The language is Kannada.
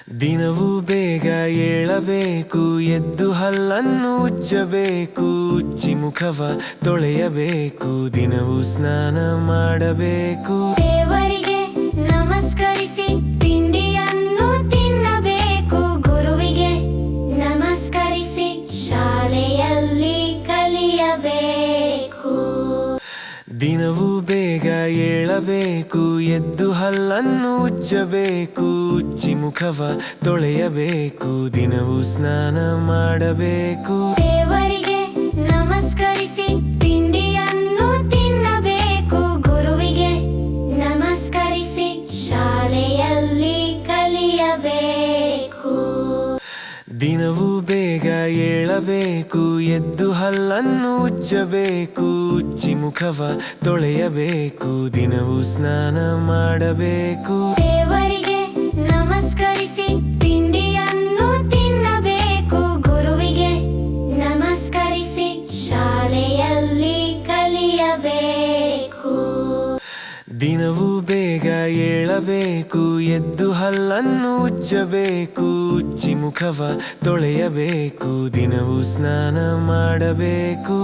ದಿನವೂ ಬೇಗ ಏಳಬೇಕು, ಎದ್ದು ಹಲ್ಲನ್ನು ಉಜ್ಜಬೇಕು, ಉಜ್ಜಿ ಮುಖವ ತೊಳೆಯಬೇಕು, ದಿನವೂ ಸ್ನಾನ ಮಾಡಬೇಕು. ದೇವರಿಗೆ ನಮಸ್ಕರಿಸಿ ತಿಂಡಿಯನ್ನು ತಿನ್ನಬೇಕು, ಗುರುವಿಗೆ ನಮಸ್ಕರಿಸಿ ಶಾಲೆಯಲ್ಲಿ ಕಲಿಯಬೇಕು. ದಿನವೂ ಬೇಗ ಏಳಬೇಕು, ಎದ್ದು ಹಲ್ಲನ್ನು ಉಜ್ಜಬೇಕು, ಉಜ್ಜಿ ಮುಖವ ತೊಳೆಯಬೇಕು, ದಿನವೂ ಸ್ನಾನ ಮಾಡಬೇಕು. ದೇವರಿಗೆ ನಮಸ್ಕರಿಸಿ ತಿಂಡಿಯನ್ನು ತಿನ್ನಬೇಕು, ಗುರುವಿಗೆ ನಮಸ್ಕರಿಸಿ ಶಾಲೆಯಲ್ಲಿ ಕಲಿಯಬೇಕು. ದಿನವೂ ಬೇಗ ಏಳಬೇಕು, ಎದ್ದು ಹಲ್ಲನ್ನು ಉಜ್ಜಬೇಕು, ಉಜ್ಜಿ ಮುಖವ ತೊಳೆಯಬೇಕು, ದಿನವೂ ಸ್ನಾನ ಮಾಡಬೇಕು. ದೇವರಿಗೆ ನಮಸ್ಕರಿಸಿ ತಿಂಡಿಯನ್ನು ತಿನ್ನಬೇಕು, ಗುರುವಿಗೆ ನಮಸ್ಕರಿಸಿ ಶಾಲೆಯಲ್ಲಿ ಕಲಿಯಬೇಕು. ದಿನವೂ ಬೇಗ ಏಳಬೇಕು, ಎದ್ದು ಹಲ್ಲನ್ನು ಉಜ್ಜಬೇಕು, ಉಜ್ಜಿ ಮುಖವ ತೊಳೆಯಬೇಕು, ದಿನವೂ ಸ್ನಾನ ಮಾಡಬೇಕು.